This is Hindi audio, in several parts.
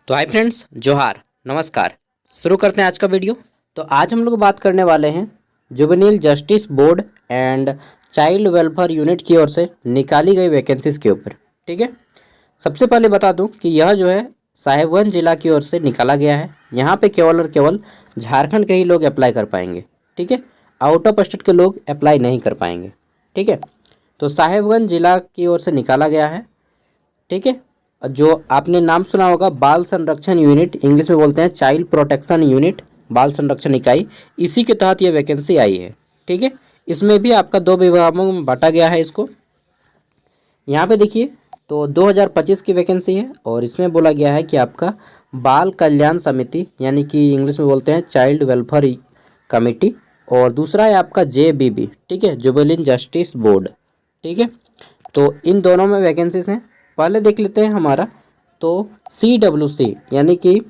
तो हाय फ्रेंड्स, जोहार, नमस्कार। शुरू करते हैं आज का वीडियो। तो आज हम लोग बात करने वाले हैं juvenile justice board and child welfare unit की ओर से निकाली गई वैकेंसीज के ऊपर। ठीक है, सबसे पहले बता दूं कि यह जो है साहेबगंज जिला की ओर से निकाला गया है। यहाँ पे केवल और केवल झारखंड के ही लोग अप्लाई कर पाएंगे। ठीक है, आउट ऑफ स्टेट के लोग अप्लाई नहीं कर पाएंगे। ठीक है, तो साहेबगंज जिला की ओर से निकाला गया है। ठीक है, जो आपने नाम सुना होगा बाल संरक्षण यूनिट, इंग्लिश में बोलते हैं चाइल्ड प्रोटेक्शन यूनिट, बाल संरक्षण इकाई, इसी के तहत ये वैकेंसी आई है। ठीक है, इसमें भी आपका दो विभागों में बांटा गया है इसको। यहाँ पे देखिए, तो 2025 की वैकेंसी है और इसमें बोला गया है कि आपका बाल कल्याण समिति यानी कि इंग्लिश में बोलते हैं चाइल्ड वेलफेयर कमेटी, और दूसरा है आपका JBB। ठीक है, जुवेनिल जस्टिस बोर्ड। ठीक है, तो इन दोनों में वैकेंसीज हैं। पहले देख लेते हैं हमारा, तो CWC यानी कि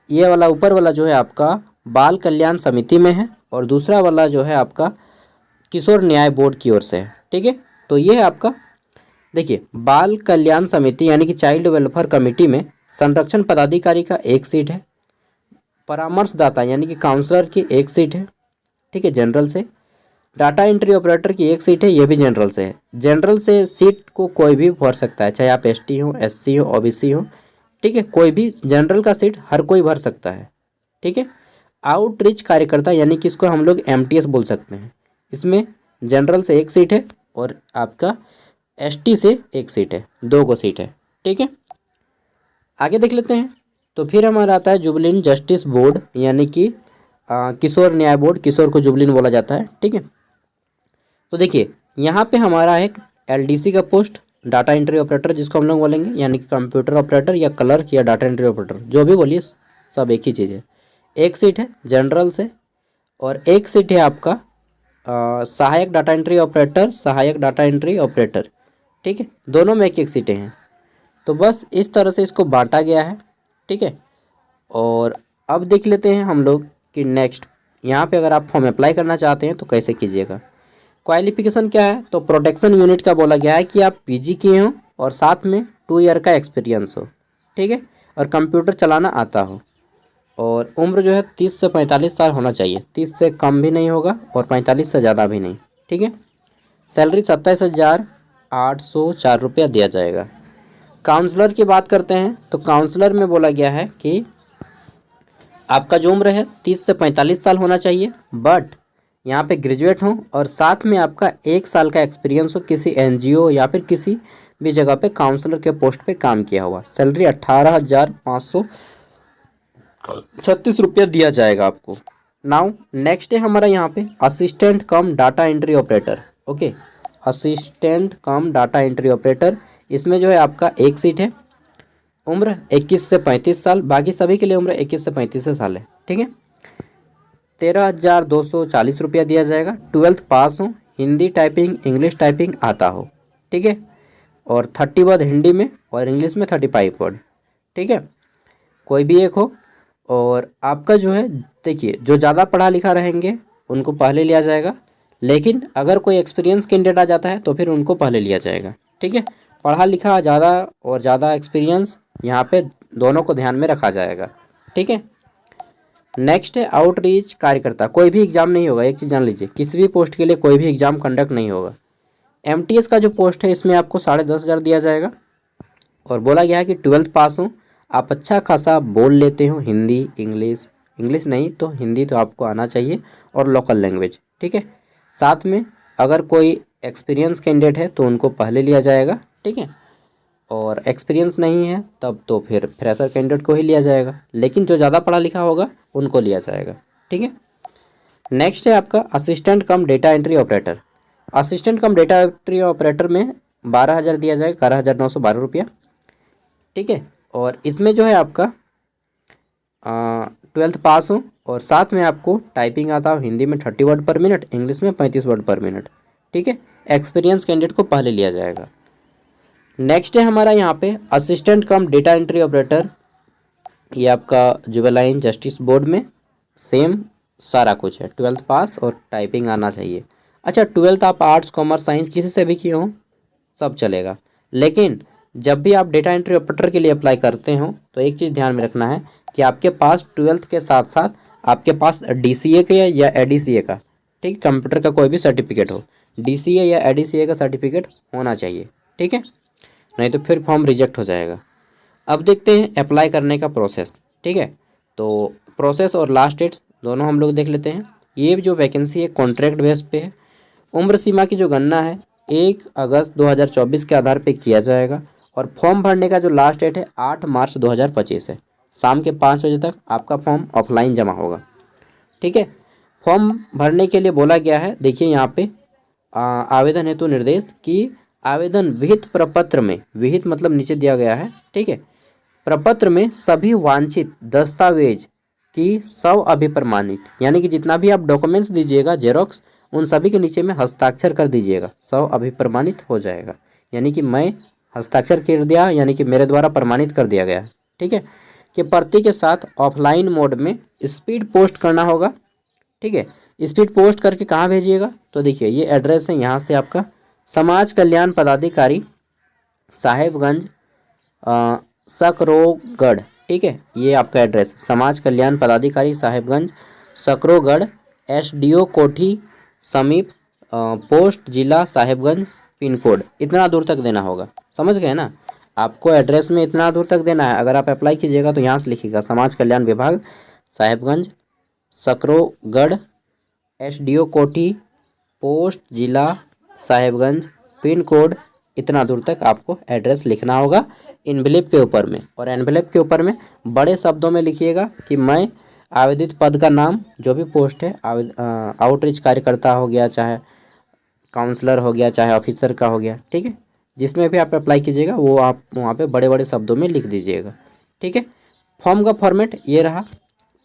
ये वाला ऊपर वाला जो है आपका बाल कल्याण समिति में है और दूसरा वाला जो है आपका किशोर न्याय बोर्ड की ओर से है। ठीक है, तो ये है आपका, देखिए, बाल कल्याण समिति यानी कि चाइल्ड वेलफेयर कमेटी में संरक्षण पदाधिकारी का एक सीट है, परामर्शदाता यानी कि काउंसलर की एक सीट है। ठीक है, जनरल से। डाटा एंट्री ऑपरेटर की एक सीट है, ये भी जनरल से है। जनरल से सीट को कोई भी भर सकता है, चाहे आप ST हो, SC हो, OBC हो। ठीक है, कोई भी जनरल का सीट हर कोई भर सकता है। ठीक है, आउटरीच कार्यकर्ता यानी कि इसको हम लोग MTS बोल सकते हैं। इसमें जनरल से एक सीट है और आपका ST से एक सीट है, दो को सीट है। ठीक है, आगे देख लेते हैं। तो फिर हमारा आता है जुवेनिल जस्टिस बोर्ड यानी कि किशोर न्याय बोर्ड, किशोर को जुवेनिल बोला जाता है। ठीक है, तो देखिए, यहाँ पे हमारा एक LDC का पोस्ट, डाटा एंट्री ऑपरेटर जिसको हम लोग बोलेंगे, यानी कि कंप्यूटर ऑपरेटर या क्लर्क या डाटा एंट्री ऑपरेटर, जो भी बोलिए, सब एक ही चीज़ है। एक सीट है जनरल से और एक सीट है आपका सहायक डाटा एंट्री ऑपरेटर, सहायक डाटा एंट्री ऑपरेटर। ठीक है, दोनों में एक एक सीटें हैं। तो बस इस तरह से इसको बांटा गया है। ठीक है, और अब देख लेते हैं हम लोग कि नेक्स्ट यहाँ पे अगर आप फॉर्म अप्लाई करना चाहते हैं तो कैसे कीजिएगा। क्वालिफिकेशन क्या है, तो प्रोटेक्शन यूनिट का बोला गया है कि आप PG किए हों और साथ में 2 ईयर का एक्सपीरियंस हो। ठीक है, और कंप्यूटर चलाना आता हो, और उम्र जो है 30 से 45 साल होना चाहिए। 30 से कम भी नहीं होगा और 45 से ज़्यादा भी नहीं। ठीक है, सैलरी 27,804 रुपया दिया जाएगा। काउंसलर की बात करते हैं, तो काउंसलर में बोला गया है कि आपका जो उम्र है 30 से 45 साल होना चाहिए, बट यहाँ पे ग्रेजुएट हो और साथ में आपका 1 साल का एक्सपीरियंस हो किसी NGO या फिर किसी भी जगह पे काउंसलर के पोस्ट पे काम किया हुआ। सैलरी 18,536 रुपया दिया जाएगा आपको। नाउ नेक्स्ट है हमारा यहाँ पे असिस्टेंट कम data entry operator. Okay, assistant कम डाटा एंट्री ऑपरेटर, इसमें जो है आपका एक सीट है। उम्र 21 से 35 साल, बाकी सभी के लिए उम्र 21 से 35 साल है। ठीक है, 13,240 रुपया दिया जाएगा। 12th पास हो, हिंदी टाइपिंग इंग्लिश टाइपिंग आता हो। ठीक है, और 30 वर्ड हिंदी में और इंग्लिश में 35 वर्ड। ठीक है, कोई भी एक हो। और आपका जो है, देखिए, जो ज़्यादा पढ़ा लिखा रहेंगे उनको पहले लिया जाएगा, लेकिन अगर कोई एक्सपीरियंस कैंडिडेट आ जाता है तो फिर उनको पहले लिया जाएगा। ठीक है, पढ़ा लिखा ज़्यादा और ज़्यादा एक्सपीरियंस यहाँ पे दोनों को ध्यान में रखा जाएगा। ठीक है, नेक्स्ट है आउटरीच कार्यकर्ता। कोई भी एग्जाम नहीं होगा, एक चीज़ जान लीजिए, किसी भी पोस्ट के लिए कोई भी एग्जाम कंडक्ट नहीं होगा। MTS का जो पोस्ट है इसमें आपको 10,500 दिया जाएगा और बोला गया है कि 12th पास हो, आप अच्छा खासा बोल लेते हो हिंदी इंग्लिश, इंग्लिश नहीं तो हिंदी तो आपको आना चाहिए, और लोकल लैंग्वेज। ठीक है, साथ में अगर कोई एक्सपीरियंस कैंडिडेट है तो उनको पहले लिया जाएगा। ठीक है, और एक्सपीरियंस नहीं है तब तो फिर फ्रेशर कैंडिडेट को ही लिया जाएगा, लेकिन जो ज़्यादा पढ़ा लिखा होगा उनको लिया जाएगा। ठीक है, नेक्स्ट है आपका असिस्टेंट कम डेटा एंट्री ऑपरेटर। असिस्टेंट कम डेटा एंट्री ऑपरेटर में 12,000 दिया जाएगा, 12,912 रुपया। ठीक है, और इसमें जो है आपका 12th पास हो और साथ में आपको टाइपिंग आता हो, हिंदी में 30 वर्ड पर मिनट, इंग्लिश में 35 वर्ड पर मिनट। ठीक है, एक्सपीरियंस कैंडिडेट को पहले लिया जाएगा। नेक्स्ट है हमारा यहाँ पे असिस्टेंट कम डेटा एंट्री ऑपरेटर, ये आपका जुवेनाइल जस्टिस बोर्ड में सेम सारा कुछ है, 12th पास और टाइपिंग आना चाहिए। अच्छा, 12th आप आर्ट्स कॉमर्स साइंस किसी से भी किए हो सब चलेगा, लेकिन जब भी आप डेटा एंट्री ऑपरेटर के लिए अप्लाई करते हो तो एक चीज़ ध्यान में रखना है कि आपके पास 12th के साथ साथ आपके पास DCA का या ADCA का, ठीक, कंप्यूटर का कोई भी सर्टिफिकेट हो, DCA या ADCA का सर्टिफिकेट होना चाहिए, ठीक है, नहीं तो फिर फॉर्म रिजेक्ट हो जाएगा। अब देखते हैं अप्लाई करने का प्रोसेस, ठीक है। तो प्रोसेस और लास्ट डेट दोनों हम लोग देख लेते हैं। ये जो वैकेंसी है कॉन्ट्रैक्ट बेस पे है। उम्र सीमा की जो गणना है 1 अगस्त 2024 के आधार पे किया जाएगा और फॉर्म भरने का जो लास्ट डेट है 8 मार्च 2025 है। शाम के 5 बजे तक आपका फॉर्म ऑफलाइन जमा होगा, ठीक है। फॉर्म भरने के लिए बोला गया है, देखिए यहाँ पे आवेदन हेतु निर्देश कि आवेदन विहित प्रपत्र में, विहित मतलब नीचे दिया गया है, ठीक है, प्रपत्र में सभी वांछित दस्तावेज की सब अभिप्रमाणित, यानी कि जितना भी आप डॉक्यूमेंट्स दीजिएगा जेरोक्स, उन सभी के नीचे में हस्ताक्षर कर दीजिएगा, सब अभिप्रमाणित हो जाएगा। यानी कि मैं हस्ताक्षर कर दिया, यानी कि मेरे द्वारा प्रमाणित कर दिया गया, ठीक है। कि प्रति के साथ ऑफलाइन मोड में स्पीड पोस्ट करना होगा, ठीक है। स्पीड पोस्ट करके कहाँ भेजिएगा, तो देखिए ये एड्रेस है, यहाँ से आपका समाज कल्याण पदाधिकारी साहेबगंज सकरोगढ़, ठीक है, ये आपका एड्रेस, समाज कल्याण पदाधिकारी साहेबगंज सकरोगढ़, SDO कोठी समीप, पोस्ट जिला साहेबगंज, पिन कोड, इतना दूर तक देना होगा। समझ गए ना, आपको एड्रेस में इतना दूर तक देना है। अगर आप अप्लाई कीजिएगा तो यहाँ से लिखिएगा समाज कल्याण विभाग साहेबगंज सकरोगढ़, SDO कोठी, पोस्ट जिला साहेबगंज, पिन कोड, इतना दूर तक आपको एड्रेस लिखना होगा एनवेलप के ऊपर में। और एनवेलप के ऊपर में बड़े शब्दों में लिखिएगा कि मैं आवेदित पद का नाम, जो भी पोस्ट है, आउटरीच कार्यकर्ता हो गया, चाहे काउंसलर हो गया, चाहे ऑफिसर का हो गया, ठीक है, जिसमें भी आप अप्लाई कीजिएगा वो आप वहाँ पे बड़े बड़े शब्दों में लिख दीजिएगा, ठीक है। फॉर्म का फॉर्मेट ये रहा,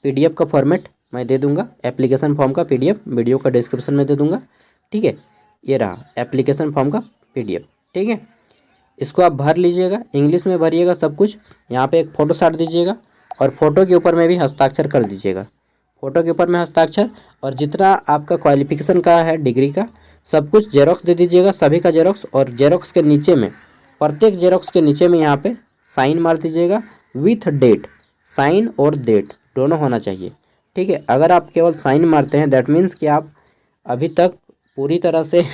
PDF का फॉर्मेट मैं दे दूंगा, एप्लीकेशन फॉर्म का PDF वीडियो का डिस्क्रिप्शन में दे दूंगा, ठीक है। ये रहा एप्लीकेशन फॉर्म का PDF, ठीक है। इसको आप भर लीजिएगा, इंग्लिश में भरिएगा सब कुछ। यहाँ पे एक फ़ोटो साट दीजिएगा और फोटो के ऊपर में भी हस्ताक्षर कर दीजिएगा, फोटो के ऊपर में हस्ताक्षर, और जितना आपका क्वालिफिकेशन का है, डिग्री का, सब कुछ जेरोक्स दे दीजिएगा, सभी का जेरोक्स। और जेरोक्स के नीचे में, प्रत्येक जेरोक्स के नीचे में यहाँ पे साइन मार दीजिएगा विथ डेट, साइन और डेट दोनों होना चाहिए, ठीक है। अगर आप केवल साइन मारते हैं दैट मीन्स कि आप अभी तक पूरी तरह से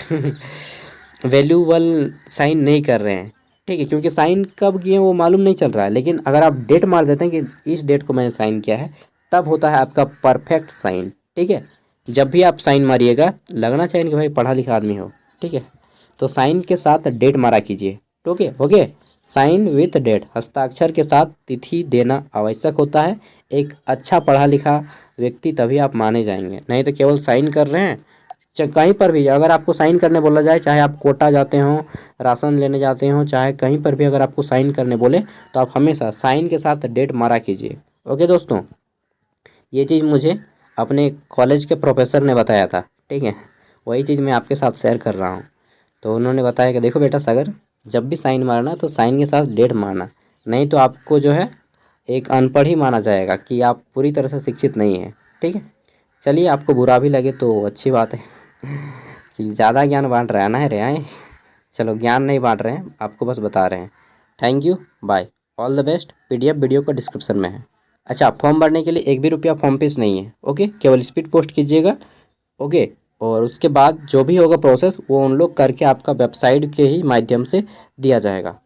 वैल्यूबल साइन नहीं कर रहे हैं, ठीक है, क्योंकि साइन कब किए वो मालूम नहीं चल रहा है। लेकिन अगर आप डेट मार देते हैं कि इस डेट को मैंने साइन किया है, तब होता है आपका परफेक्ट साइन, ठीक है। जब भी आप साइन मारिएगा लगना चाहिए कि भाई पढ़ा लिखा आदमी हो, ठीक है। तो साइन के साथ डेट मारा कीजिए, okay okay, sign with date, हस्ताक्षर के साथ तिथि देना आवश्यक होता है। एक अच्छा पढ़ा लिखा व्यक्ति तभी आप माने जाएंगे, नहीं तो केवल साइन कर रहे हैं। कहीं पर भी अगर आपको साइन करने बोला जाए, चाहे आप कोटा जाते हो, राशन लेने जाते हो, चाहे कहीं पर भी अगर आपको साइन करने बोले, तो आप हमेशा साइन के साथ डेट मारा कीजिए, ओके दोस्तों। ये चीज़ मुझे अपने कॉलेज के प्रोफेसर ने बताया था, ठीक है, वही चीज़ मैं आपके साथ शेयर कर रहा हूँ। तो उन्होंने बताया कि देखो बेटा सागर, जब भी साइन मारना तो साइन के साथ डेट मारना, नहीं तो आपको जो है एक अनपढ़ ही माना जाएगा कि आप पूरी तरह से शिक्षित नहीं हैं, ठीक है। चलिए, आपको बुरा भी लगे तो अच्छी बात है कि ज़्यादा ज्ञान बांट रहा है ना रे आए। चलो, ज्ञान नहीं बांट रहे हैं, आपको बस बता रहे हैं। Thank you, bye, all the best. PDF video का डिस्क्रिप्शन में है। अच्छा, फॉर्म भरने के लिए 1 भी रुपया फॉर्म फीस नहीं है, ओके, केवल स्पीड पोस्ट कीजिएगा, ओके। और उसके बाद जो भी होगा प्रोसेस वो उन लोग करके आपका वेबसाइट के ही माध्यम से दिया जाएगा।